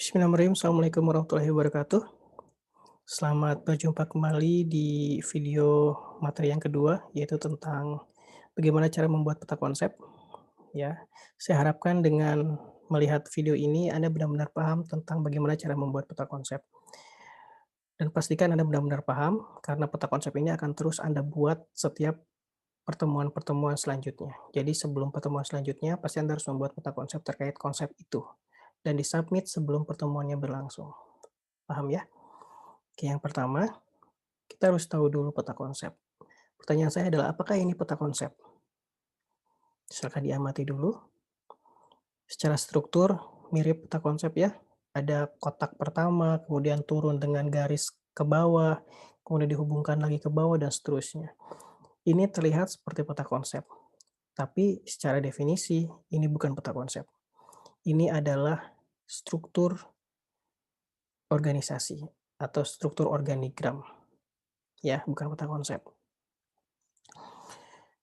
Bismillahirrahmanirrahim. Assalamualaikum warahmatullahi wabarakatuh. Selamat berjumpa kembali di video materi yang kedua, yaitu tentang bagaimana cara membuat peta konsep, ya. Saya harapkan dengan melihat video ini Anda benar-benar paham tentang bagaimana cara membuat peta konsep. Dan pastikan Anda benar-benar paham, karena peta konsep ini akan terus Anda buat setiap pertemuan-pertemuan selanjutnya. Jadi sebelum pertemuan selanjutnya, pasti Anda harus membuat peta konsep terkait konsep itu, dan disubmit sebelum pertemuannya berlangsung. Paham ya? Oke, yang pertama, kita harus tahu dulu peta konsep. Pertanyaan saya adalah, apakah ini peta konsep? Silakan diamati dulu. Secara struktur mirip peta konsep ya. Ada kotak pertama, kemudian turun dengan garis ke bawah, kemudian dihubungkan lagi ke bawah, dan seterusnya. Ini terlihat seperti peta konsep, tapi secara definisi ini bukan peta konsep. Ini adalah struktur organisasi atau struktur organigram, ya, bukan peta konsep.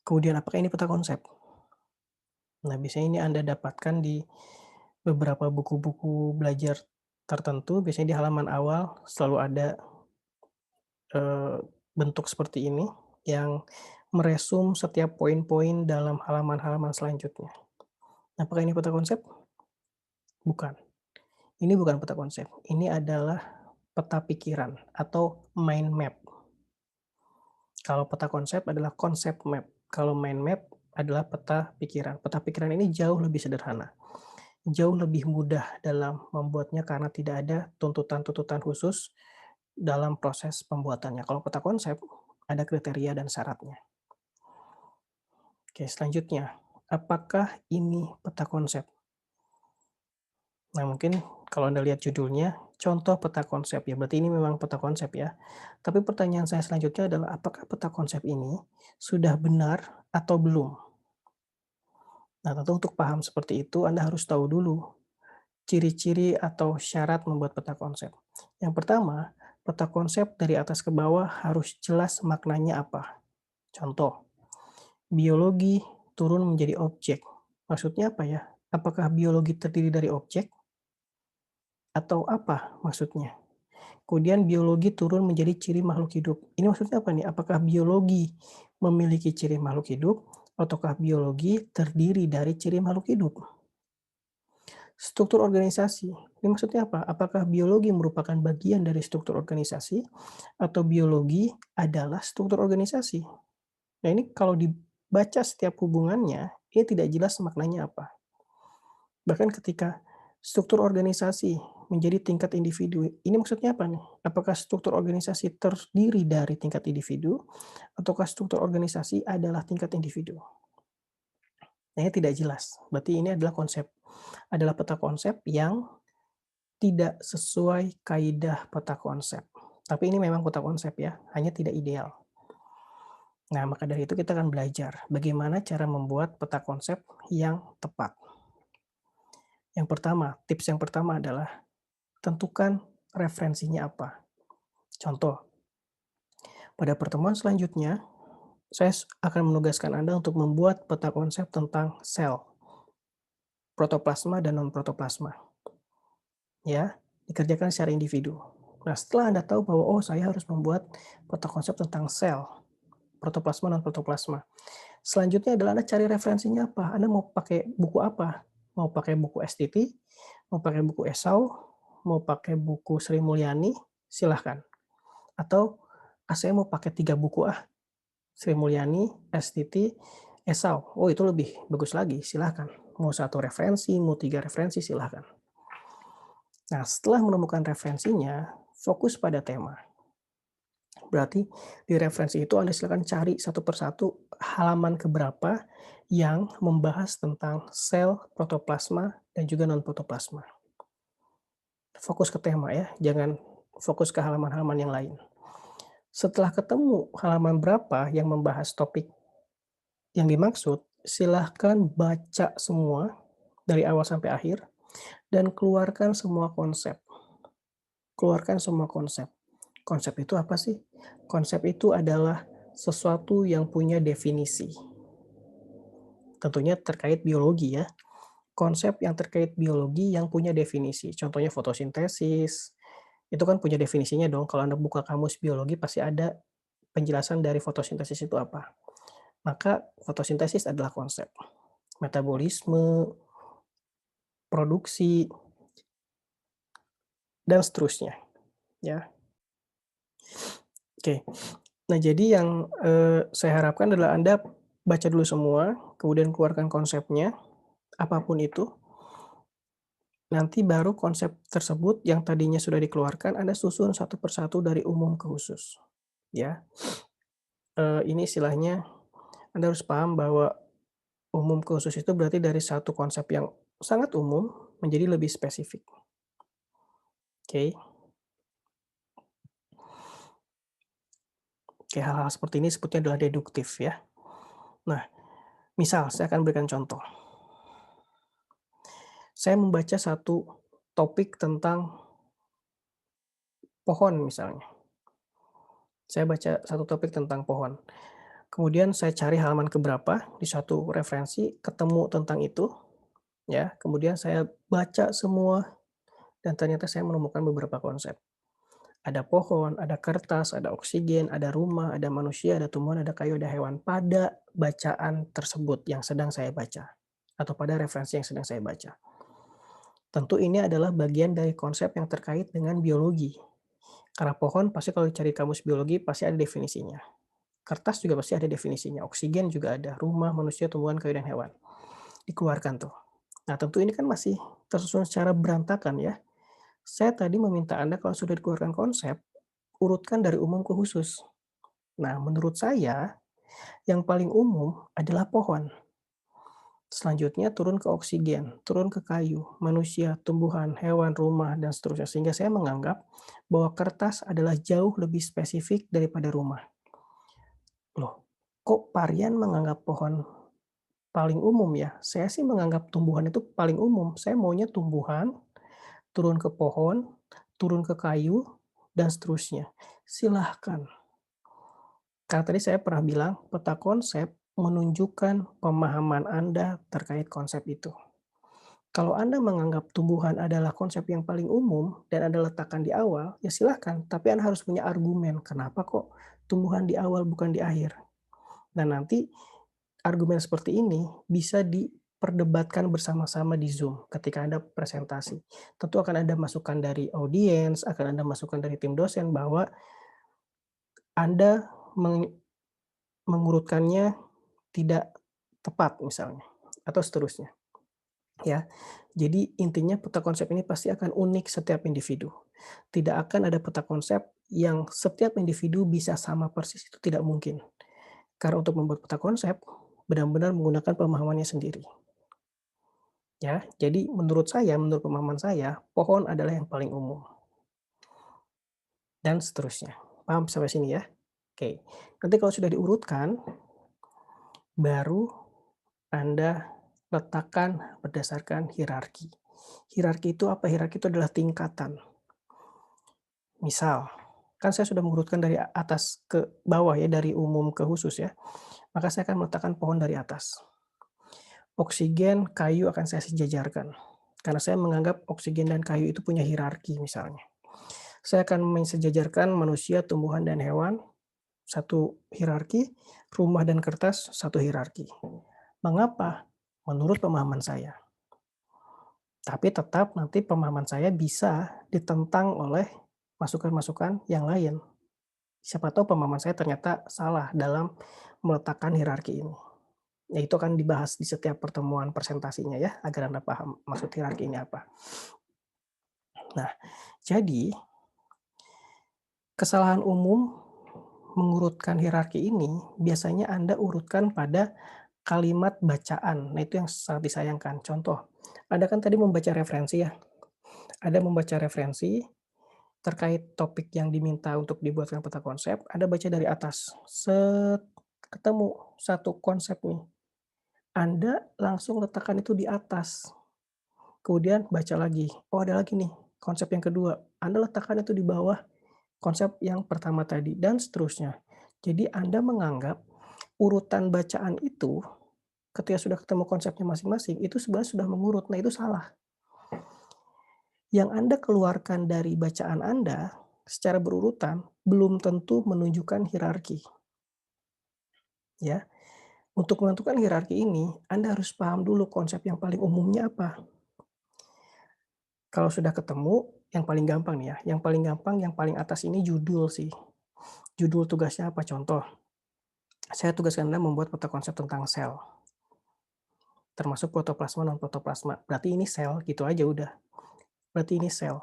Kemudian apakah ini peta konsep? Nah, biasanya ini Anda dapatkan di beberapa buku-buku belajar tertentu, biasanya di halaman awal selalu ada, eee, bentuk seperti ini yang meresum setiap poin-poin dalam halaman-halaman selanjutnya. Apakah ini peta konsep? Bukan. Ini bukan peta konsep, ini adalah peta pikiran atau mind map. Kalau peta konsep adalah konsep map, kalau mind map adalah peta pikiran. Peta pikiran ini jauh lebih sederhana. Jauh lebih mudah dalam membuatnya karena tidak ada tuntutan-tuntutan khusus dalam proses pembuatannya. Kalau peta konsep, ada kriteria dan syaratnya. Oke, selanjutnya, apakah ini peta konsep? Nah, mungkin kalau Anda lihat judulnya, contoh peta konsep ya, berarti ini memang peta konsep ya. Tapi pertanyaan saya selanjutnya adalah, apakah peta konsep ini sudah benar atau belum? Nah, tentu untuk paham seperti itu, Anda harus tahu dulu ciri-ciri atau syarat membuat peta konsep. Yang pertama, peta konsep dari atas ke bawah harus jelas maknanya apa. Contoh, biologi turun menjadi objek. Maksudnya apa ya? Apakah biologi terdiri dari objek? Atau apa maksudnya? Kemudian biologi turun menjadi ciri makhluk hidup. Ini maksudnya apa nih? Apakah biologi memiliki ciri makhluk hidup? Ataukah biologi terdiri dari ciri makhluk hidup? Struktur organisasi, ini maksudnya apa? Apakah biologi merupakan bagian dari struktur organisasi, atau biologi adalah struktur organisasi? Nah, ini kalau dibaca setiap hubungannya, ini tidak jelas maknanya apa. Bahkan ketika struktur organisasi menjadi tingkat individu, ini maksudnya apa nih? Apakah struktur organisasi terdiri dari tingkat individu, ataukah struktur organisasi adalah tingkat individu? Nah, ini tidak jelas. Berarti ini adalah peta konsep yang tidak sesuai kaidah peta konsep. Tapi ini memang peta konsep ya, hanya tidak ideal. Nah, maka dari itu kita akan belajar bagaimana cara membuat peta konsep yang tepat. Yang pertama, tips yang pertama adalah tentukan referensinya apa. Contoh, pada pertemuan selanjutnya, saya akan menugaskan Anda untuk membuat peta konsep tentang sel, protoplasma dan non-protoplasma. Ya, dikerjakan secara individu. Nah, setelah Anda tahu bahwa, oh saya harus membuat peta konsep tentang sel, protoplasma, non-protoplasma. Selanjutnya adalah Anda cari referensinya apa, Anda mau pakai buku apa? Mau pakai buku STT, mau pakai buku Esau, mau pakai buku Sri Mulyani, silahkan. Atau, saya mau pakai 3 buku Sri Mulyani, STT, Esau. Oh itu lebih bagus lagi, silahkan. Mau 1 referensi, mau 3 referensi, silahkan. Nah, setelah menemukan referensinya, fokus pada tema. Berarti di referensi itu Anda silakan cari satu persatu halaman keberapa yang membahas tentang sel, protoplasma, dan juga non-protoplasma. Fokus ke tema ya, jangan fokus ke halaman-halaman yang lain. Setelah ketemu halaman berapa yang membahas topik yang dimaksud, silahkan baca semua dari awal sampai akhir dan keluarkan semua konsep. Keluarkan semua konsep. Konsep itu apa sih? Konsep itu adalah sesuatu yang punya definisi. Tentunya terkait biologi ya. konsep yang terkait biologi yang punya definisi. Contohnya fotosintesis, itu kan punya definisinya dong, kalau Anda buka kamus biologi pasti ada penjelasan dari fotosintesis itu apa. Maka fotosintesis adalah konsep. Metabolisme, produksi, dan seterusnya, ya. Oke. Nah, jadi yang, saya harapkan adalah Anda baca dulu semua, kemudian keluarkan konsepnya, apapun itu, nanti baru konsep tersebut yang tadinya sudah dikeluarkan, Anda susun satu persatu dari umum ke khusus, ya. Ini istilahnya Anda harus paham bahwa umum ke khusus itu berarti dari satu konsep yang sangat umum menjadi lebih spesifik, oke. Oke, hal-hal seperti ini sebutnya adalah deduktif ya. Nah, misal saya akan berikan contoh. Saya membaca satu topik tentang pohon misalnya. Saya baca satu topik tentang pohon. Kemudian saya cari halaman ke berapa di suatu referensi, ketemu tentang itu, ya. Kemudian saya baca semua dan ternyata saya menemukan beberapa konsep. Ada pohon, ada kertas, ada oksigen, ada rumah, ada manusia, ada tumbuhan, ada kayu, ada hewan pada bacaan tersebut yang sedang saya baca atau pada referensi yang sedang saya baca. Tentu ini adalah bagian dari konsep yang terkait dengan biologi. Karena pohon pasti kalau dicari kamus biologi pasti ada definisinya. Kertas juga pasti ada definisinya, oksigen juga ada, rumah, manusia, tumbuhan, kayu, dan hewan. Dikeluarkan tuh. Nah, tentu ini kan masih tersusun secara berantakan ya. Saya tadi meminta Anda kalau sudah dikeluarkan konsep, urutkan dari umum ke khusus. Nah, menurut saya yang paling umum adalah pohon. Selanjutnya turun ke oksigen, turun ke kayu, manusia, tumbuhan, hewan, rumah, dan seterusnya. Sehingga saya menganggap bahwa kertas adalah jauh lebih spesifik daripada rumah. Loh, kok Parian menganggap pohon paling umum ya? Saya sih menganggap tumbuhan itu paling umum. Saya maunya tumbuhan, turun ke pohon, turun ke kayu, dan seterusnya. Silahkan. Karena tadi saya pernah bilang, peta konsep menunjukkan pemahaman Anda terkait konsep itu. Kalau Anda menganggap tumbuhan adalah konsep yang paling umum dan Anda letakkan di awal, ya silahkan. Tapi Anda harus punya argumen, kenapa kok tumbuhan di awal bukan di akhir. Dan nanti argumen seperti ini bisa diperdebatkan bersama-sama di Zoom ketika Anda presentasi. Tentu akan ada masukan dari audiens, akan ada masukan dari tim dosen bahwa Anda mengurutkannya tidak tepat misalnya, atau seterusnya, ya. Jadi intinya peta konsep ini pasti akan unik setiap individu. Tidak akan ada peta konsep yang setiap individu bisa sama persis, itu tidak mungkin. Karena untuk membuat peta konsep, benar-benar menggunakan pemahamannya sendiri, ya. Jadi menurut saya, menurut pemahaman saya, pohon adalah yang paling umum, dan seterusnya. Paham sampai sini ya? Oke. Nanti kalau sudah diurutkan, baru Anda letakkan berdasarkan hierarki. Hierarki itu apa? Hierarki itu adalah tingkatan. Misal, kan saya sudah mengurutkan dari atas ke bawah ya, dari umum ke khusus ya, maka saya akan meletakkan pohon dari atas. Oksigen, kayu akan saya sejajarkan, karena saya menganggap oksigen dan kayu itu punya hierarki misalnya. Saya akan mensejajarkan manusia, tumbuhan, dan hewan, satu hierarki, rumah dan kertas, satu hierarki. Mengapa? Menurut pemahaman saya. Tapi tetap nanti pemahaman saya bisa ditentang oleh masukan-masukan yang lain. Siapa tahu pemahaman saya ternyata salah dalam meletakkan hierarki ini. Ya itu akan dibahas di setiap pertemuan presentasinya ya, agar Anda paham maksud hierarki ini apa. Nah, jadi kesalahan umum mengurutkan hierarki ini biasanya Anda urutkan pada kalimat bacaan. Nah, itu yang sangat disayangkan. Contoh, Anda kan tadi membaca referensi ya. Ada membaca referensi terkait topik yang diminta untuk dibuatkan peta konsep, Anda baca dari atas, set, ketemu satu konsep nih. Anda langsung letakkan itu di atas, kemudian baca lagi, oh ada lagi nih konsep yang kedua, Anda letakkan itu di bawah konsep yang pertama tadi, dan seterusnya. Jadi Anda menganggap urutan bacaan itu ketika sudah ketemu konsepnya masing-masing, itu sebenarnya sudah mengurut. Nah, itu salah. Yang Anda keluarkan dari bacaan Anda secara berurutan belum tentu menunjukkan hierarki, ya. Untuk menentukan hierarki ini, Anda harus paham dulu konsep yang paling umumnya apa. Kalau sudah ketemu, yang paling gampang nih ya, yang paling gampang, yang paling atas ini judul sih. Judul tugasnya apa? Contoh, saya tugaskan Anda membuat peta konsep tentang sel, termasuk protoplasma, non protoplasma. Berarti ini sel, gitu aja udah. Berarti ini sel,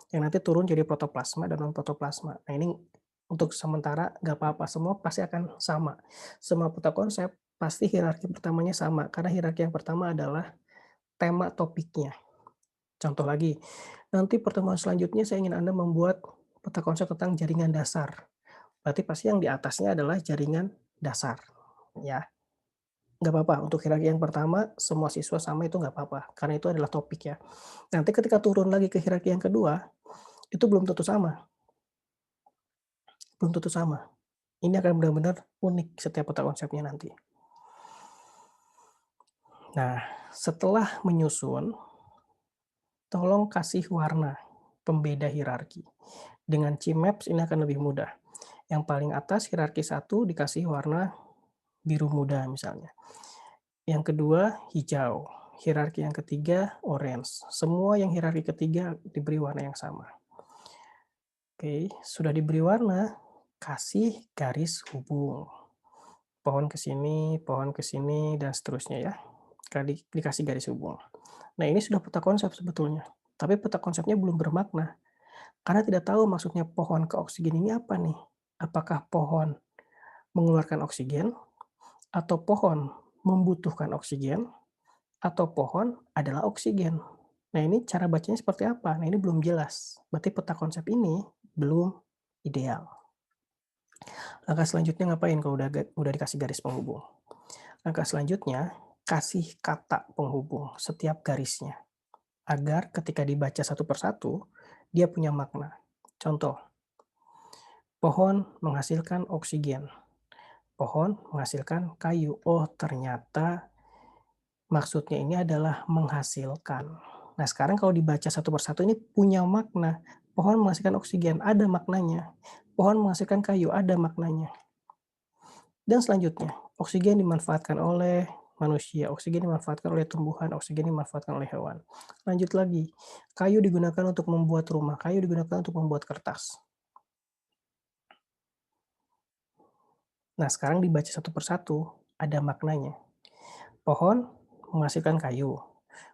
yang nanti turun jadi protoplasma dan non protoplasma. Nah, ini untuk sementara nggak apa-apa, semua pasti akan sama. Semua peta konsep pasti hierarki pertamanya sama, karena hierarki yang pertama adalah tema topiknya. Contoh lagi, nanti pertemuan selanjutnya saya ingin Anda membuat peta konsep tentang jaringan dasar. Berarti pasti yang di atasnya adalah jaringan dasar, ya. Nggak apa-apa, untuk hierarki yang pertama semua siswa sama itu nggak apa-apa, karena itu adalah topik ya. Nanti ketika turun lagi ke hierarki yang kedua, itu belum tentu sama, belum tentu sama. Ini akan benar-benar unik setiap peta konsepnya nanti. Nah, setelah menyusun, tolong kasih warna pembeda hierarki. Dengan Cmaps ini akan lebih mudah. Yang paling atas hierarki satu dikasih warna biru muda misalnya. Yang kedua hijau, hierarki yang ketiga orange. Semua yang hierarki ketiga diberi warna yang sama. Oke, sudah diberi warna, kasih garis hubung. Pohon ke sini, dan seterusnya ya. Dikasih garis hubung. Nah, ini sudah peta konsep sebetulnya. Tapi peta konsepnya belum bermakna. Karena tidak tahu maksudnya pohon ke oksigen ini apa nih. Apakah pohon mengeluarkan oksigen, atau pohon membutuhkan oksigen, atau pohon adalah oksigen. Nah, ini cara bacanya seperti apa? Nah, ini belum jelas. Berarti peta konsep ini belum ideal. Langkah selanjutnya ngapain kalau udah dikasih garis penghubung? Langkah selanjutnya, kasih kata penghubung setiap garisnya, agar ketika dibaca satu persatu, dia punya makna. Contoh, pohon menghasilkan oksigen, pohon menghasilkan kayu. Oh, ternyata maksudnya ini adalah menghasilkan. Nah, sekarang kalau dibaca satu persatu ini punya makna. Pohon menghasilkan oksigen, ada maknanya. Pohon menghasilkan kayu, ada maknanya. Dan selanjutnya, oksigen dimanfaatkan oleh manusia, oksigen dimanfaatkan oleh tumbuhan, oksigen dimanfaatkan oleh hewan. Lanjut lagi, kayu digunakan untuk membuat rumah, kayu digunakan untuk membuat kertas. Nah, sekarang dibaca satu persatu, ada maknanya. Pohon menghasilkan kayu,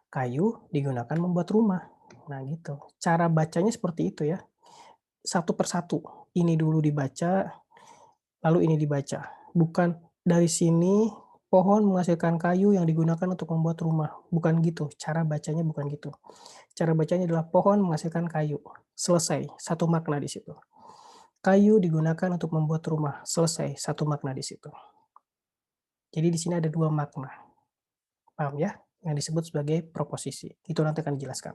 kayu digunakan membuat rumah. Nah, gitu. Cara bacanya seperti itu ya, satu persatu. Ini dulu dibaca, lalu ini dibaca. Bukan dari sini pohon menghasilkan kayu yang digunakan untuk membuat rumah. Bukan gitu, cara bacanya bukan gitu. Cara bacanya adalah pohon menghasilkan kayu. Selesai, satu makna di situ. Kayu digunakan untuk membuat rumah. Selesai, satu makna di situ. Jadi di sini ada dua makna. Paham ya? Yang disebut sebagai proposisi. Itu nanti akan dijelaskan.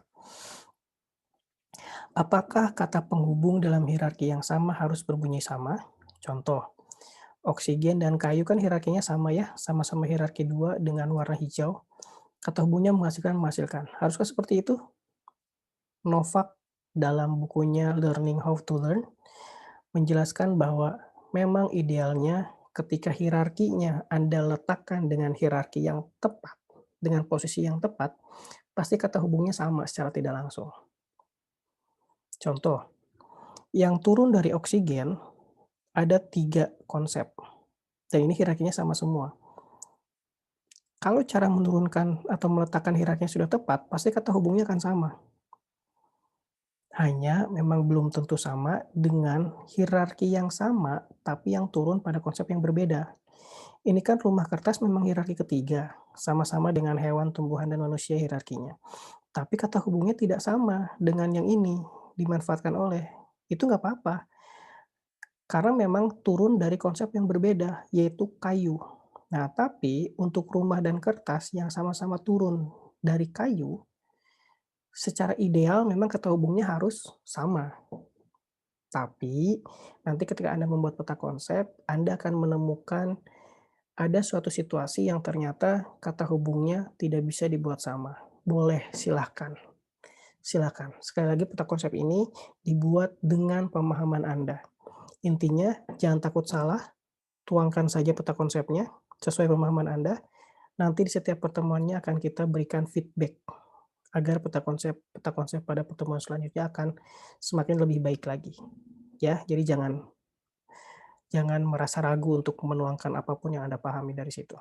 Apakah kata penghubung dalam hierarki yang sama harus berbunyi sama? Contoh, oksigen dan kayu kan hierarkinya sama ya, sama-sama hierarki 2 dengan warna hijau. Kata hubungnya menghasilkan. Haruskah seperti itu? Novak dalam bukunya Learning How to Learn menjelaskan bahwa memang idealnya ketika hierarkinya Anda letakkan dengan hierarki yang tepat, dengan posisi yang tepat, pasti kata hubungnya sama secara tidak langsung. Contoh, yang turun dari oksigen ada 3 konsep, dan ini hierarkinya sama semua. Kalau cara menurunkan atau meletakkan hierarkinya sudah tepat, pasti kata hubungnya akan sama. Hanya memang belum tentu sama dengan hierarki yang sama, tapi yang turun pada konsep yang berbeda. Ini kan rumah kertas memang hierarki ketiga, sama-sama dengan hewan, tumbuhan, dan manusia hierarkinya. Tapi kata hubungnya tidak sama dengan yang ini, dimanfaatkan oleh. Itu nggak apa-apa, karena memang turun dari konsep yang berbeda, yaitu kayu. Nah, tapi untuk rumah dan kertas yang sama-sama turun dari kayu, secara ideal memang kata hubungnya harus sama. Tapi, nanti ketika Anda membuat peta konsep, Anda akan menemukan ada suatu situasi yang ternyata kata hubungnya tidak bisa dibuat sama. Boleh, silahkan. Silakan. Sekali lagi peta konsep ini dibuat dengan pemahaman Anda. Intinya jangan takut salah, tuangkan saja peta konsepnya sesuai pemahaman Anda. Nanti di setiap pertemuannya akan kita berikan feedback agar peta konsep pada pertemuan selanjutnya akan semakin lebih baik lagi. Ya, jadi jangan jangan merasa ragu untuk menuangkan apapun yang Anda pahami dari situ.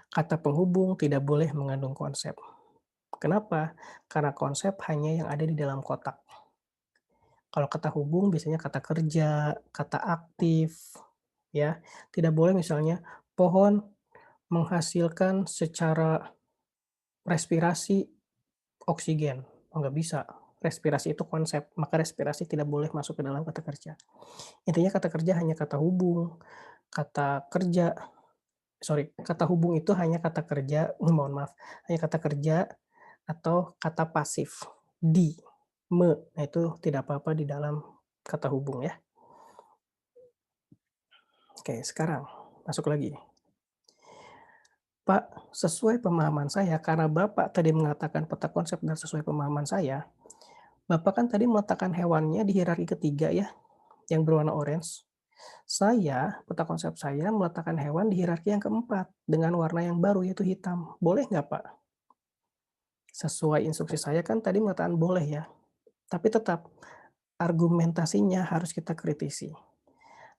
Kata penghubung tidak boleh mengandung konsep. Kenapa? Karena konsep hanya yang ada di dalam kotak. Kalau kata hubung biasanya kata kerja, kata aktif, ya. Tidak boleh misalnya pohon menghasilkan secara respirasi oksigen. Oh, nggak bisa. Respirasi itu konsep, maka respirasi tidak boleh masuk ke dalam kata kerja. Intinya kata kerja hanya kata hubung, kata kerja kata hubung itu hanya kata kerja mohon maaf, hanya kata kerja atau kata pasif, di, me, nah itu tidak apa-apa di dalam kata hubung ya. Oke, sekarang masuk lagi. Pak, sesuai pemahaman saya, karena Bapak tadi mengatakan peta konsep dan sesuai pemahaman saya, Bapak kan tadi meletakkan hewannya di hierarki ketiga ya, yang berwarna orange. Saya, peta konsep saya meletakkan hewan di hierarki yang keempat, dengan warna yang baru yaitu hitam. Boleh nggak Pak? Sesuai instruksi saya kan tadi mengatakan boleh ya, tapi tetap argumentasinya harus kita kritisi.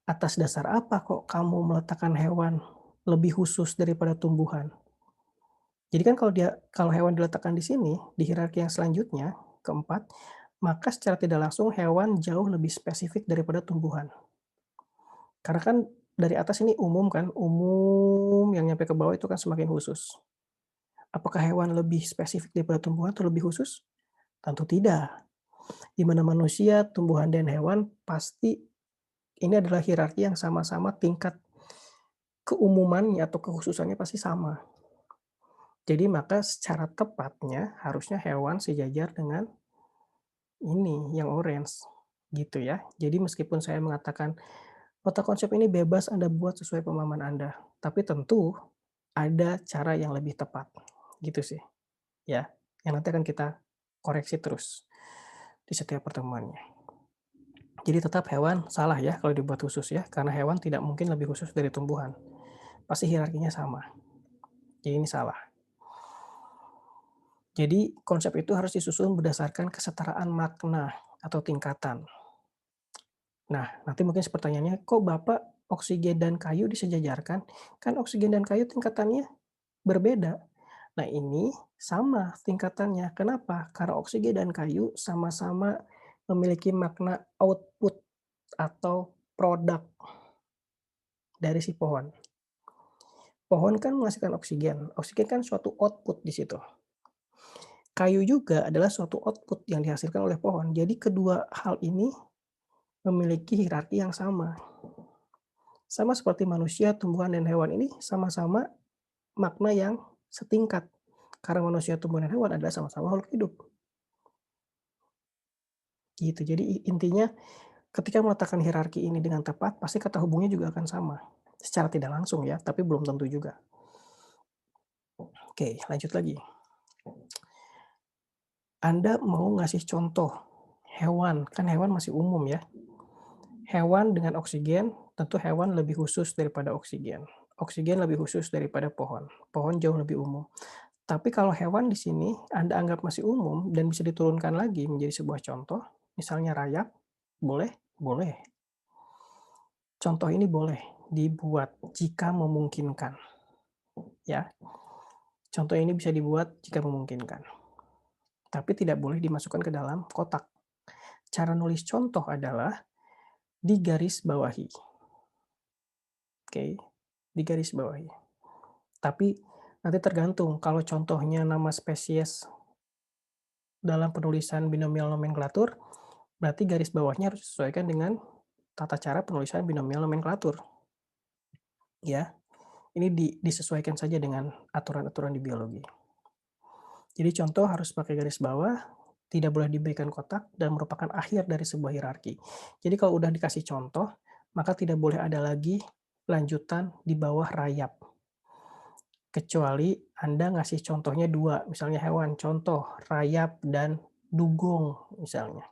Atas dasar apa kok kamu meletakkan hewan lebih khusus daripada tumbuhan? Jadi kan kalau hewan diletakkan di sini, di hierarki yang selanjutnya, keempat, maka secara tidak langsung hewan jauh lebih spesifik daripada tumbuhan. Karena kan dari atas ini umum kan, umum yang nyampe ke bawah itu kan semakin khusus. Apakah hewan lebih spesifik daripada tumbuhan atau lebih khusus? Tentu tidak. Di mana manusia, tumbuhan, dan hewan pasti ini adalah hierarki yang sama-sama tingkat keumumannya atau kekhususannya pasti sama. Jadi maka secara tepatnya harusnya hewan sejajar dengan ini yang orange, gitu ya. Jadi meskipun saya mengatakan peta konsep ini bebas Anda buat sesuai pemahaman Anda, tapi tentu ada cara yang lebih tepat, gitu sih, ya. Yang nanti akan kita koreksi terus di setiap pertemuannya. Jadi tetap hewan salah ya kalau dibuat khusus ya, karena hewan tidak mungkin lebih khusus dari tumbuhan. Pasti hierarkinya sama. Jadi ini salah. Jadi konsep itu harus disusun berdasarkan kesetaraan makna atau tingkatan. Nah, nanti mungkin pertanyaannya, kok Bapak oksigen dan kayu disejajarkan? Kan oksigen dan kayu tingkatannya berbeda. Nah, ini sama tingkatannya. Kenapa? Karena oksigen dan kayu sama-sama memiliki makna output atau produk dari si pohon. Pohon kan menghasilkan oksigen. Oksigen kan suatu output di situ. Kayu juga adalah suatu output yang dihasilkan oleh pohon. Jadi kedua hal ini memiliki hierarki yang sama. Sama seperti manusia, tumbuhan, dan hewan ini sama-sama makna yang setingkat. Karena manusia, tumbuhan, dan hewan adalah sama-sama makhluk hidup. Gitu. Jadi intinya ketika meletakkan hierarki ini dengan tepat, pasti kata hubungnya juga akan sama. Secara tidak langsung ya, tapi belum tentu juga. Oke, lanjut lagi. Anda mau ngasih contoh hewan, kan hewan masih umum ya. Hewan dengan oksigen, tentu hewan lebih khusus daripada oksigen. Oksigen lebih khusus daripada pohon. Pohon jauh lebih umum. Tapi kalau hewan di sini Anda anggap masih umum dan bisa diturunkan lagi menjadi sebuah contoh, misalnya rayap, boleh? Boleh. Contoh ini boleh dibuat jika memungkinkan, ya. Contoh ini bisa dibuat jika memungkinkan, tapi tidak boleh dimasukkan ke dalam kotak. Cara nulis contoh adalah digaris bawahi, oke, digaris bawahi. Tapi nanti tergantung kalau contohnya nama spesies dalam penulisan binomial nomenklatur, berarti garis bawahnya harus disesuaikan dengan tata cara penulisan binomial nomenklatur, ya. Ini disesuaikan saja dengan aturan-aturan di biologi. Jadi contoh harus pakai garis bawah, tidak boleh diberikan kotak, dan merupakan akhir dari sebuah hierarki. Jadi kalau udah dikasih contoh, maka tidak boleh ada lagi lanjutan di bawah rayap. Kecuali Anda ngasih contohnya 2, misalnya hewan, contoh rayap dan dugong misalnya.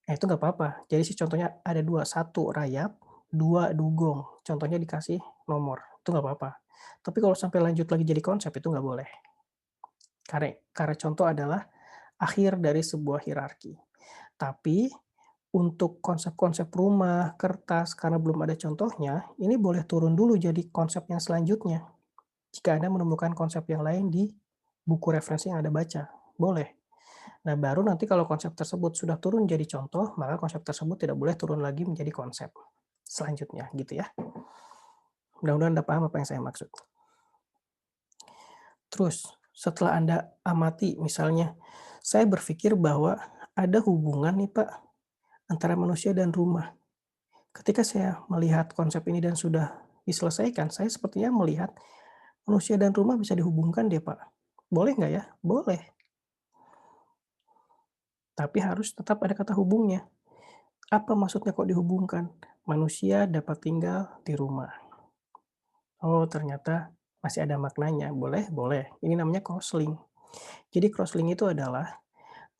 Nah, itu nggak apa-apa. Jadi si contohnya ada 2, 1 rayap, 2 dugong. Contohnya dikasih nomor, itu nggak apa-apa. Tapi kalau sampai lanjut lagi jadi konsep, itu nggak boleh. Karena contoh adalah akhir dari sebuah hierarki. Tapi untuk konsep-konsep rumah, kertas, karena belum ada contohnya, ini boleh turun dulu jadi konsep yang selanjutnya. Jika Anda menemukan konsep yang lain di buku referensi yang Anda baca, boleh. Nah, baru nanti kalau konsep tersebut sudah turun jadi contoh, maka konsep tersebut tidak boleh turun lagi menjadi konsep selanjutnya, gitu ya. Mudah-mudahan Anda paham apa yang saya maksud. Terus, setelah Anda amati misalnya, saya berpikir bahwa ada hubungan nih Pak, antara manusia dan rumah. Ketika saya melihat konsep ini dan sudah diselesaikan, saya sepertinya melihat manusia dan rumah bisa dihubungkan deh Pak. Boleh nggak ya? Boleh, tapi harus tetap ada kata hubungnya. Apa maksudnya kok dihubungkan? Manusia dapat tinggal di rumah. Oh, ternyata masih ada maknanya. Boleh? Boleh. Ini namanya crosslink. Jadi crosslink itu adalah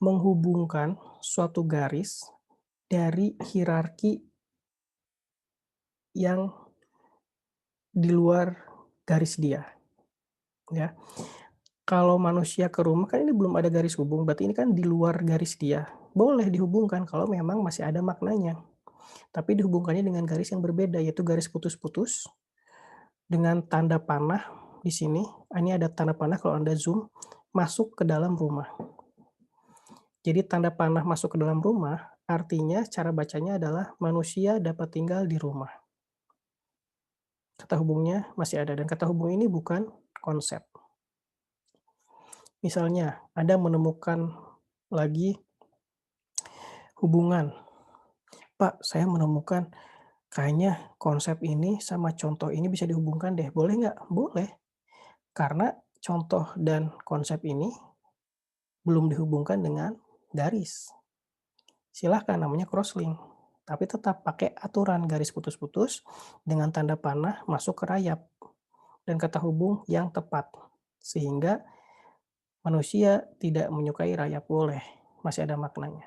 menghubungkan suatu garis dari hierarki yang di luar garis dia, ya. Kalau manusia ke rumah kan ini belum ada garis hubung, berarti ini kan di luar garis dia. Boleh dihubungkan kalau memang masih ada maknanya, tapi dihubungkannya dengan garis yang berbeda, yaitu garis putus-putus dengan tanda panah di sini. Ini ada tanda panah kalau Anda zoom, masuk ke dalam rumah. Jadi tanda panah masuk ke dalam rumah, artinya cara bacanya adalah manusia dapat tinggal di rumah. Kata hubungnya masih ada dan kata hubung ini bukan konsep. Misalnya, Anda menemukan lagi hubungan, "Pak, saya menemukan kayaknya konsep ini sama contoh ini bisa dihubungkan deh, boleh nggak?" Boleh, karena contoh dan konsep ini belum dihubungkan dengan garis. Silahkan namanya crosslink, tapi tetap pakai aturan garis putus-putus dengan tanda panah masuk ke rayap dan kata hubung yang tepat. Sehingga manusia tidak menyukai rayap, boleh, masih ada maknanya.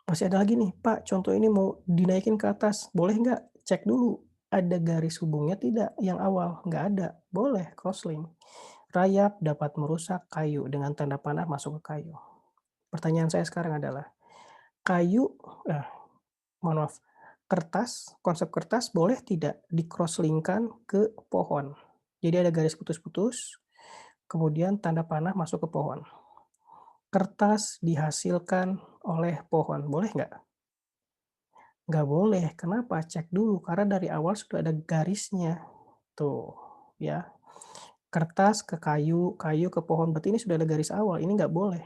Masih ada lagi nih, "Pak, contoh ini mau dinaikin ke atas, boleh nggak?" Cek dulu, ada garis hubungnya tidak yang awal? Nggak ada, boleh crosslink. Rayap dapat merusak kayu dengan tanda panah masuk ke kayu. Pertanyaan saya sekarang adalah, kayu eh, mohon maaf, konsep kertas boleh tidak di-cross-link-kan ke pohon? Jadi ada garis putus-putus, kemudian tanda panah masuk ke pohon. Kertas dihasilkan oleh pohon, boleh nggak? Nggak boleh, kenapa? Cek dulu, karena dari awal sudah ada garisnya. Tuh, ya. Kertas ke kayu, kayu ke pohon, berarti ini sudah ada garis awal, ini nggak boleh.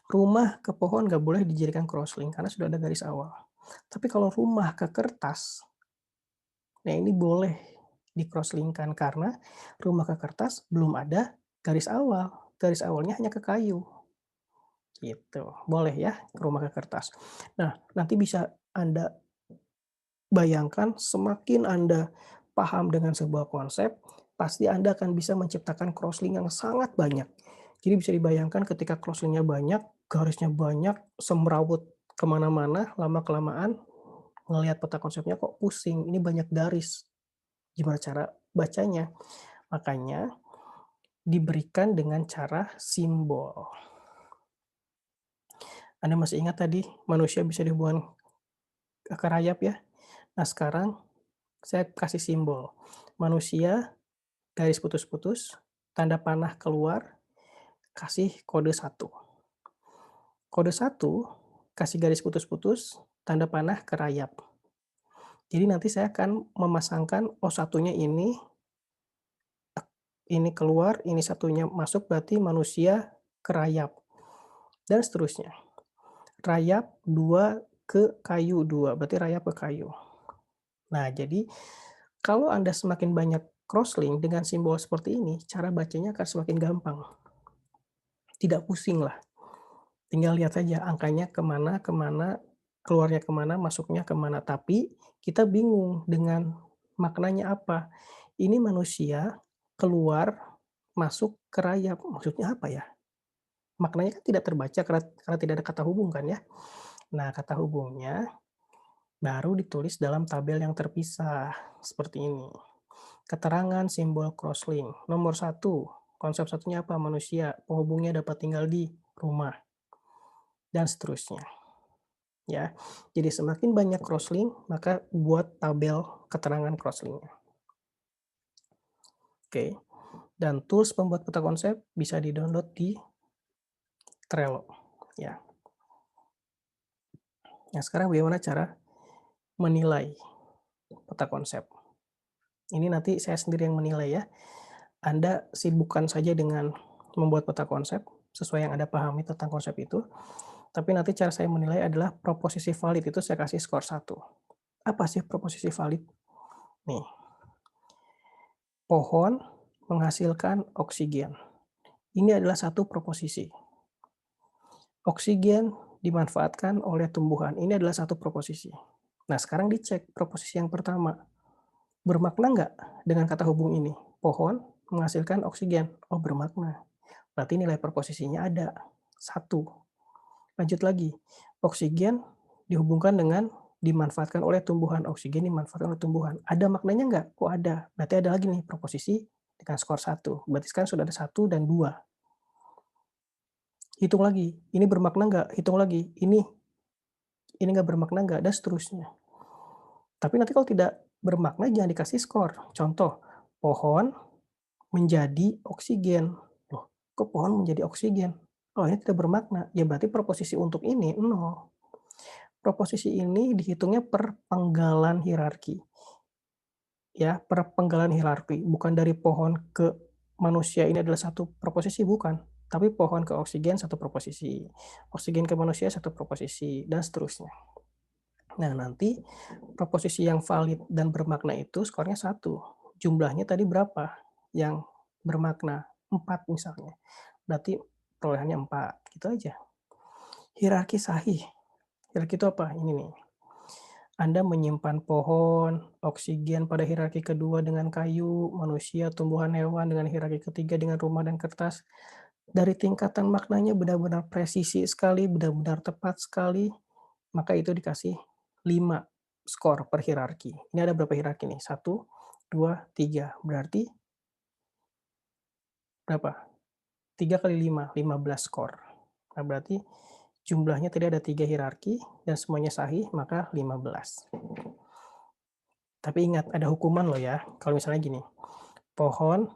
Rumah ke pohon nggak boleh dijadikan crosslink, karena sudah ada garis awal. Tapi kalau rumah ke kertas, nah ini boleh di-crosslink-kan, karena rumah ke kertas belum ada garis awal, garis awalnya hanya ke kayu, gitu. Boleh ya, rumah ke kertas. Nah, nanti bisa Anda bayangkan semakin Anda paham dengan sebuah konsep, pasti Anda akan bisa menciptakan crosslink yang sangat banyak. Jadi bisa dibayangkan ketika crosslink-nya banyak, garisnya banyak, semrawut kemana-mana, lama-kelamaan ngelihat peta konsepnya kok pusing, ini banyak garis, gimana cara bacanya? Makanya diberikan dengan cara simbol. Anda masih ingat tadi manusia bisa dihubungkan ke rayap ya? Nah sekarang saya kasih simbol. Manusia, garis putus-putus, tanda panah keluar, kasih kode 1. Kode 1, kasih garis putus-putus, tanda panah ke rayap. Jadi nanti saya akan memasangkan, oh satunya ini keluar, ini satunya masuk, berarti manusia ke rayap, dan seterusnya. Rayap 2 ke kayu 2, berarti rayap ke kayu. Nah, jadi kalau Anda semakin banyak crosslink dengan simbol seperti ini, cara bacanya akan semakin gampang. Tidak pusing lah, tinggal lihat saja angkanya kemana kemana, keluarnya kemana, masuknya kemana, tapi kita bingung dengan maknanya apa. Ini manusia keluar, masuk ke rayap, maksudnya apa ya? Maknanya kan tidak terbaca karena tidak ada kata hubung kan ya. Nah, kata hubungnya baru ditulis dalam tabel yang terpisah, seperti ini. Keterangan simbol crosslink. Nomor satu, konsep satunya apa? Manusia, penghubungnya dapat tinggal di rumah, dan seterusnya, ya. Jadi semakin banyak crosslink, maka buat tabel keterangan crosslink. Oke, dan tools pembuat peta konsep bisa di-download di Trello, ya. Nah, sekarang bagaimana cara menilai peta konsep? Ini nanti saya sendiri yang menilai ya. Anda sibukkan saja dengan membuat peta konsep, sesuai yang Anda pahami tentang konsep itu, tapi nanti cara saya menilai adalah proposisi valid itu saya kasih skor 1. Apa sih proposisi valid? Nih, pohon menghasilkan oksigen. Ini adalah satu proposisi. Oksigen dimanfaatkan oleh tumbuhan. Ini adalah satu proposisi. Nah, sekarang dicek proposisi yang pertama. Bermakna nggak dengan kata hubung ini? Pohon menghasilkan oksigen. Oh, bermakna. Berarti nilai proposisinya ada. 1. Lanjut lagi. Oksigen dihubungkan dengan dimanfaatkan oleh tumbuhan. Oksigen dimanfaatkan oleh tumbuhan. Ada maknanya nggak? Oh, ada. Berarti ada lagi nih proposisi dengan skor 1. Berarti sekarang sudah ada 1 dan 2. Hitung lagi. Ini bermakna nggak? Hitung lagi. Ini nggak bermakna nggak? Dan seterusnya. Tapi nanti kalau tidak bermakna jangan dikasih skor. Contoh, pohon menjadi oksigen. Loh, kok pohon menjadi oksigen? Oh, ini tidak bermakna. Ya berarti proposisi untuk ini 0. Proposisi ini dihitungnya per penggalan hierarki. Ya, per penggalan hierarki. Bukan dari pohon ke manusia ini adalah satu proposisi, bukan. Tapi pohon ke oksigen satu proposisi. Oksigen ke manusia satu proposisi, dan seterusnya. Nah, nanti proposisi yang valid dan bermakna itu skornya 1. Jumlahnya tadi berapa yang bermakna? 4 misalnya. Berarti perolehannya 4, gitu aja. Hierarki sahih. Hierarki itu apa? Ini nih. Anda menyimpan pohon, oksigen pada hierarki kedua dengan kayu, manusia, tumbuhan, hewan dengan hierarki ketiga dengan rumah dan kertas. Dari tingkatan maknanya benar-benar presisi sekali, benar-benar tepat sekali, maka itu dikasih 5 skor per hierarki. Ini ada berapa hierarki nih? 1, 2, 3. Berarti berapa? 3 kali 5, 15 skor. Nah, berarti jumlahnya tadi ada 3 hierarki dan semuanya sahih, maka 15. Tapi ingat, ada hukuman loh ya. Kalau misalnya gini, pohon,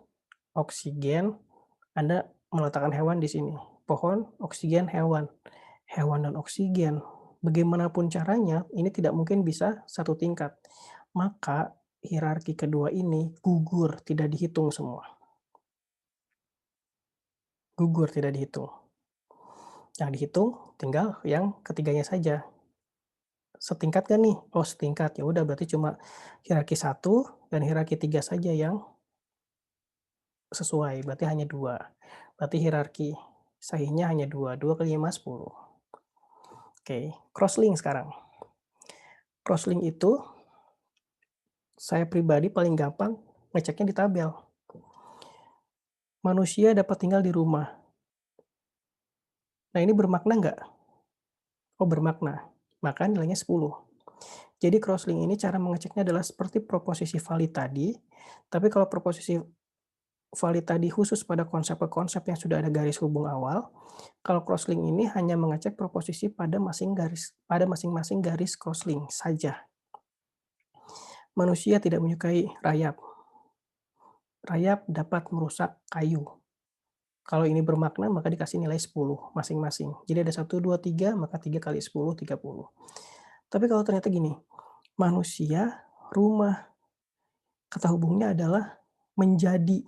oksigen, Anda meletakkan hewan di sini. Pohon, oksigen, hewan. Hewan dan oksigen. Bagaimanapun caranya, ini tidak mungkin bisa satu tingkat. Maka hierarki kedua ini gugur, tidak dihitung semua. Gugur, tidak dihitung. Yang dihitung tinggal yang ketiganya saja. Setingkat kan nih? Oh, setingkat. Ya udah berarti cuma hierarki 1 dan hierarki 3 saja yang sesuai, berarti hanya 2. Berarti hierarki sahihnya hanya 2. 2 kali 5, 10. Oke, crosslink sekarang. Crosslink itu saya pribadi paling gampang ngeceknya di tabel. Manusia dapat tinggal di rumah. Nah, ini bermakna nggak? Oh, bermakna. Maka nilainya 10. Jadi crosslink ini cara mengeceknya adalah seperti proposisi valid tadi, tapi kalau proposisi valid tadi khusus pada konsep-konsep yang sudah ada garis hubung awal, kalau crosslink ini hanya mengecek proposisi pada masing-masing garis crosslink saja. Manusia tidak menyukai rayap. Rayap dapat merusak kayu. Kalau ini bermakna maka dikasih nilai 10 masing-masing. Jadi ada 1, 2, 3, maka 3 kali 10, 30. Tapi kalau ternyata gini, manusia, rumah, kata hubungnya adalah menjadi.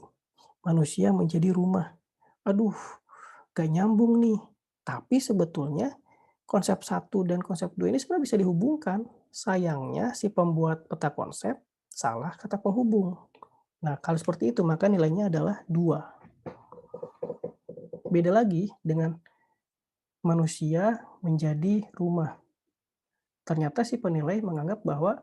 Manusia menjadi rumah. Aduh, gak nyambung nih. Tapi sebetulnya konsep 1 dan konsep 2 ini sebenarnya bisa dihubungkan. Sayangnya si pembuat peta konsep salah kata penghubung. Nah, kalau seperti itu maka nilainya adalah 2. Beda lagi dengan manusia menjadi rumah. Ternyata si penilai menganggap bahwa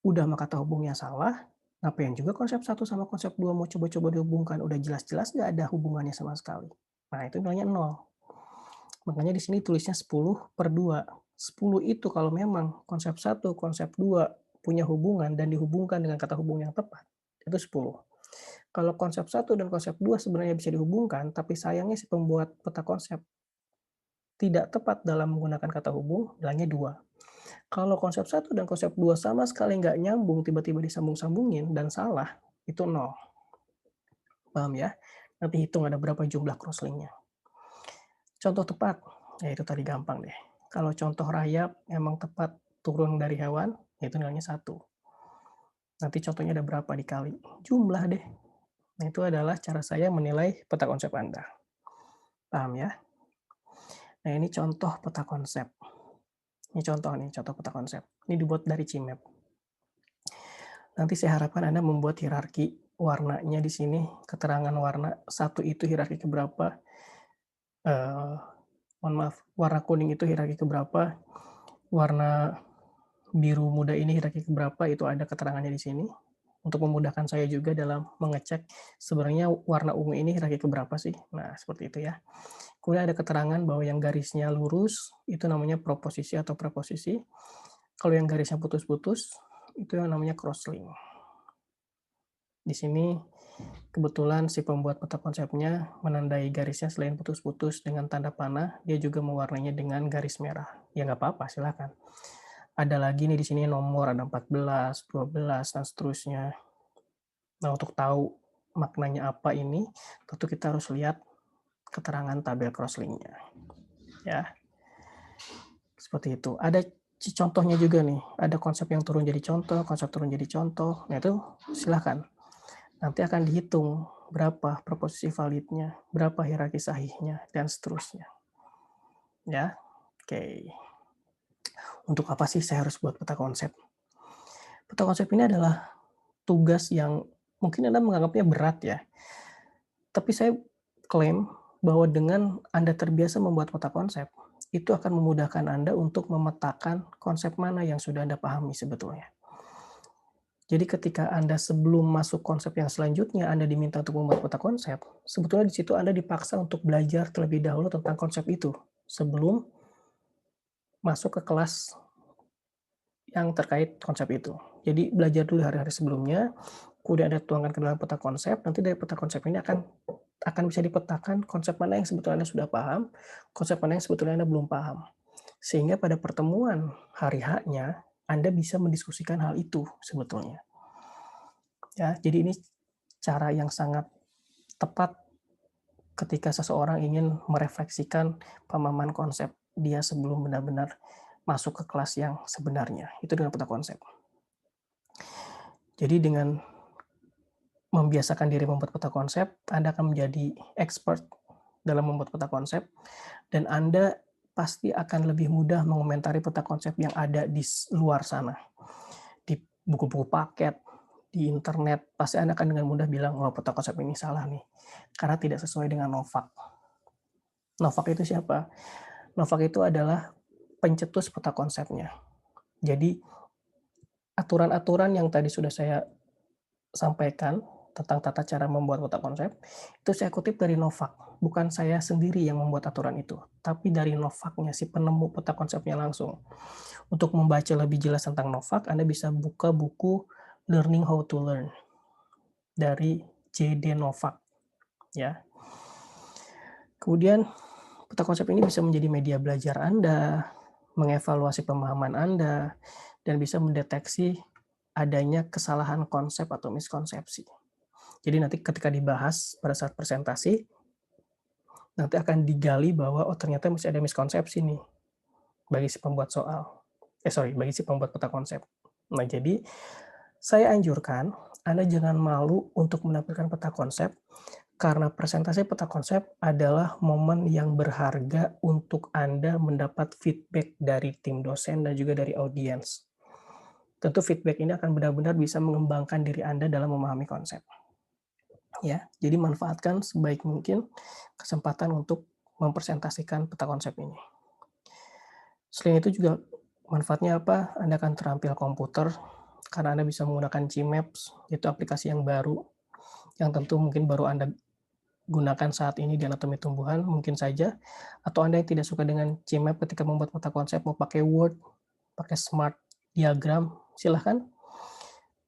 udah mah kata hubungnya salah, ngapain juga konsep satu sama konsep 2 mau coba-coba dihubungkan, udah jelas-jelas nggak ada hubungannya sama sekali. Nah, itu nilainya 0. Makanya di sini tulisnya 10/2. 10 itu kalau memang konsep satu, konsep 2 punya hubungan dan dihubungkan dengan kata hubung yang tepat, itu 10. Kalau konsep satu dan konsep 2 sebenarnya bisa dihubungkan, tapi sayangnya si pembuat peta konsep tidak tepat dalam menggunakan kata hubung, nilainya 2. Kalau konsep satu dan konsep 2 sama sekali nggak nyambung, tiba-tiba disambung-sambungin dan salah, itu 0. Paham ya? Nanti hitung ada berapa jumlah crosslink-nya. Contoh tepat, ya itu tadi gampang deh. Kalau contoh rayap emang tepat turun dari hewan, ya itu nilainya 1. Nanti contohnya ada berapa dikali, jumlah deh. Nah, itu adalah cara saya menilai peta konsep Anda. Paham ya? Nah, ini contoh peta konsep. Ini contoh nih, contoh peta konsep. Ini dibuat dari Cimap. Nanti saya harapkan Anda membuat hierarki warnanya di sini, keterangan warna, satu itu hierarki keberapa, eee, mohon maaf, warna kuning itu hierarki keberapa, warna biru muda ini hierarki keberapa, itu ada keterangannya di sini. Untuk memudahkan saya juga dalam mengecek sebenarnya warna ungu ini hierarki keberapa sih. Nah, seperti itu ya. Kemudian ada keterangan bahwa yang garisnya lurus itu namanya proposisi atau preposisi. Kalau yang garisnya putus-putus itu yang namanya crosslink. Di sini kebetulan si pembuat peta konsepnya menandai garisnya selain putus-putus dengan tanda panah, dia juga mewarnainya dengan garis merah. Ya nggak apa-apa, silakan. Ada lagi nih di sini nomor, ada 14, 12, dan seterusnya. Nah, untuk tahu maknanya apa ini, tentu kita harus lihat keterangan tabel crosslink-nya, ya. Seperti itu. Ada contohnya juga nih, ada konsep yang turun jadi contoh, konsep turun jadi contoh. Nah, itu silahkan. Nanti akan dihitung berapa proposisi validnya, berapa hierarki sahihnya, dan seterusnya. Ya, oke. Untuk apa sih saya harus buat peta konsep? Peta konsep ini adalah tugas yang mungkin Anda menganggapnya berat ya, tapi saya klaim bahwa dengan Anda terbiasa membuat peta konsep, itu akan memudahkan Anda untuk memetakan konsep mana yang sudah Anda pahami sebetulnya. Jadi ketika Anda sebelum masuk konsep yang selanjutnya, Anda diminta untuk membuat peta konsep, sebetulnya di situ Anda dipaksa untuk belajar terlebih dahulu tentang konsep itu, sebelum masuk ke kelas yang terkait konsep itu. Jadi belajar dulu hari-hari sebelumnya, kemudian Anda tuangkan ke dalam peta konsep, nanti dari peta konsep ini akan bisa dipetakan konsep mana yang sebetulnya Anda sudah paham, konsep mana yang sebetulnya Anda belum paham. Sehingga pada pertemuan hari H-nya, Anda bisa mendiskusikan hal itu sebetulnya. Ya, jadi ini cara yang sangat tepat ketika seseorang ingin merefleksikan pemahaman konsep dia sebelum benar-benar masuk ke kelas yang sebenarnya, itu dengan peta konsep. Jadi dengan membiasakan diri membuat peta konsep, Anda akan menjadi expert dalam membuat peta konsep, dan Anda pasti akan lebih mudah mengomentari peta konsep yang ada di luar sana. Di buku-buku paket, di internet, pasti Anda akan dengan mudah bilang, "Wah, peta konsep ini salah nih, karena tidak sesuai dengan Novak." Novak itu siapa? Novak itu adalah pencetus peta konsepnya. Jadi, aturan-aturan yang tadi sudah saya sampaikan tentang tata cara membuat peta konsep, itu saya kutip dari Novak. Bukan saya sendiri yang membuat aturan itu, tapi dari Novaknya, si penemu peta konsepnya langsung. Untuk membaca lebih jelas tentang Novak, Anda bisa buka buku Learning How to Learn dari J.D. Novak, ya. Kemudian peta konsep ini bisa menjadi media belajar Anda, mengevaluasi pemahaman Anda, dan bisa mendeteksi adanya kesalahan konsep atau miskonsepsi. Jadi nanti ketika dibahas pada saat presentasi, nanti akan digali bahwa, oh ternyata masih ada miskonsepsi nih, bagi si pembuat bagi si pembuat peta konsep. Nah jadi, saya anjurkan Anda jangan malu untuk menampilkan peta konsep, karena presentasi peta konsep adalah momen yang berharga untuk Anda mendapat feedback dari tim dosen dan juga dari audiens. Tentu feedback ini akan benar-benar bisa mengembangkan diri Anda dalam memahami konsep. Ya, jadi manfaatkan sebaik mungkin kesempatan untuk mempresentasikan peta konsep ini. Selain itu juga Manfaatnya apa? Anda akan terampil komputer, karena Anda bisa menggunakan Gmaps, itu aplikasi yang baru, yang tentu mungkin baru Anda gunakan saat ini di anatomi tumbuhan, mungkin saja, atau Anda yang tidak suka dengan Gmap ketika membuat peta konsep, mau pakai Word, pakai Smart Diagram, silahkan.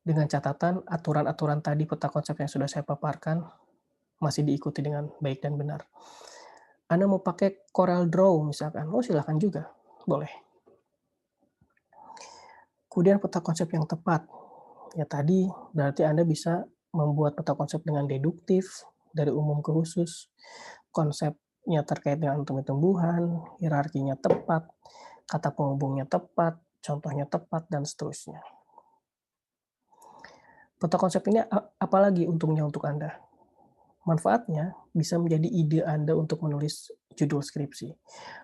Dengan catatan aturan-aturan tadi peta konsep yang sudah saya paparkan, masih diikuti dengan baik dan benar. Anda mau pakai Corel Draw misalkan, oh silahkan juga, boleh. Kemudian peta konsep yang tepat, ya tadi berarti Anda bisa membuat peta konsep dengan deduktif, dari umum ke khusus, konsepnya terkait dengan anatomi tumbuhan, hierarkinya tepat, kata penghubungnya tepat, contohnya tepat, dan seterusnya. Peta konsep ini apalagi untungnya untuk Anda? Manfaatnya bisa menjadi ide Anda untuk menulis judul skripsi.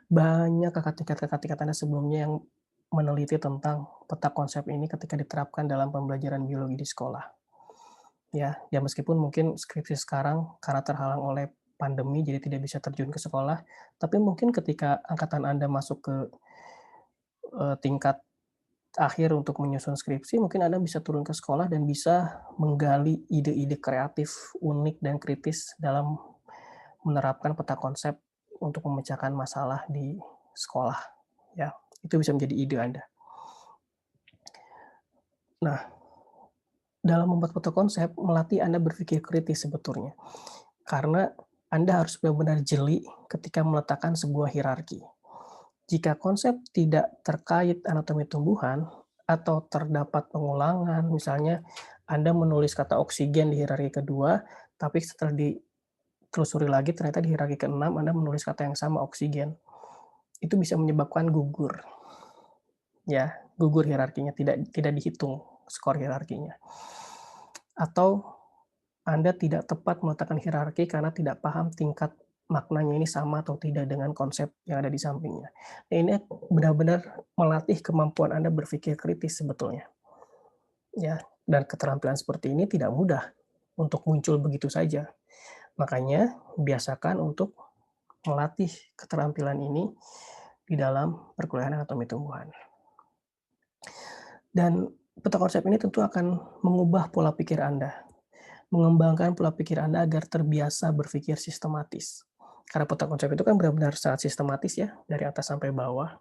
Banyak kakak tingkat-kakak tingkat Anda sebelumnya yang meneliti tentang peta konsep ini ketika diterapkan dalam pembelajaran biologi di sekolah. Ya meskipun mungkin skripsi sekarang karena terhalang oleh pandemi jadi tidak bisa terjun ke sekolah, tapi mungkin ketika angkatan Anda masuk ke, tingkat akhir untuk menyusun skripsi, mungkin Anda bisa turun ke sekolah dan bisa menggali ide-ide kreatif, unik, dan kritis dalam menerapkan peta konsep untuk memecahkan masalah di sekolah, ya. Itu bisa menjadi ide Anda. Nah, dalam membuat peta konsep, melatih Anda berpikir kritis sebetulnya. Karena Anda harus benar-benar jeli ketika meletakkan sebuah hierarki. Jika konsep tidak terkait anatomi tumbuhan atau terdapat pengulangan, misalnya Anda menulis kata oksigen di hierarki kedua, tapi setelah ditelusuri lagi ternyata di hierarki keenam Anda menulis kata yang sama oksigen. Itu bisa menyebabkan gugur, ya, gugur hierarkinya, tidak tidak dihitung skor hierarkinya. Atau Anda tidak tepat meletakkan hierarki karena tidak paham tingkat maknanya ini sama atau tidak dengan konsep yang ada di sampingnya. Nah, ini benar-benar melatih kemampuan Anda berpikir kritis sebetulnya, ya, dan keterampilan seperti ini tidak mudah untuk muncul begitu saja. Makanya biasakan untuk melatih keterampilan ini di dalam perkuliahan anatomi tumbuhan. Dan peta konsep ini tentu akan mengubah pola pikir Anda. Mengembangkan pola pikir Anda agar terbiasa berpikir sistematis. Karena peta konsep itu kan benar-benar sangat sistematis ya, dari atas sampai bawah.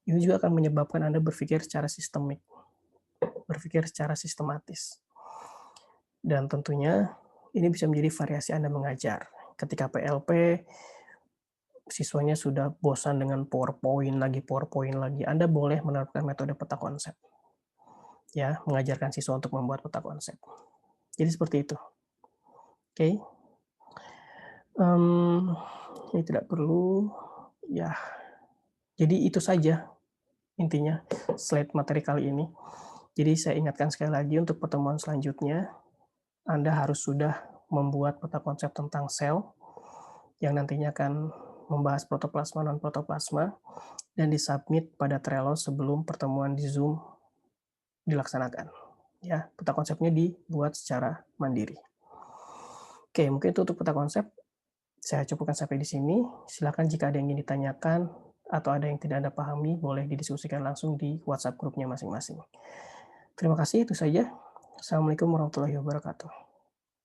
Ini juga akan menyebabkan Anda berpikir secara sistemik, berpikir secara sistematis. Dan tentunya ini bisa menjadi variasi Anda mengajar. Ketika PLP, siswanya sudah bosan dengan PowerPoint lagi, Anda boleh menerapkan metode peta konsep. Ya, mengajarkan siswa untuk membuat peta konsep. Jadi seperti itu. Oke. Ini tidak perlu, ya, jadi itu saja intinya slide materi kali ini. Jadi saya ingatkan sekali lagi untuk pertemuan selanjutnya, Anda harus sudah membuat peta konsep tentang sel, yang nantinya akan membahas protoplasma, non-protoplasma, dan disubmit pada Trello sebelum pertemuan di Zoom dilaksanakan. Ya, peta konsepnya dibuat secara mandiri. Oke, mungkin itu untuk peta konsep. Saya cukupkan sampai di sini. Silakan jika ada yang ingin ditanyakan atau ada yang tidak Anda pahami, boleh didiskusikan langsung di WhatsApp grupnya masing-masing. Terima kasih, itu saja. Assalamualaikum warahmatullahi wabarakatuh.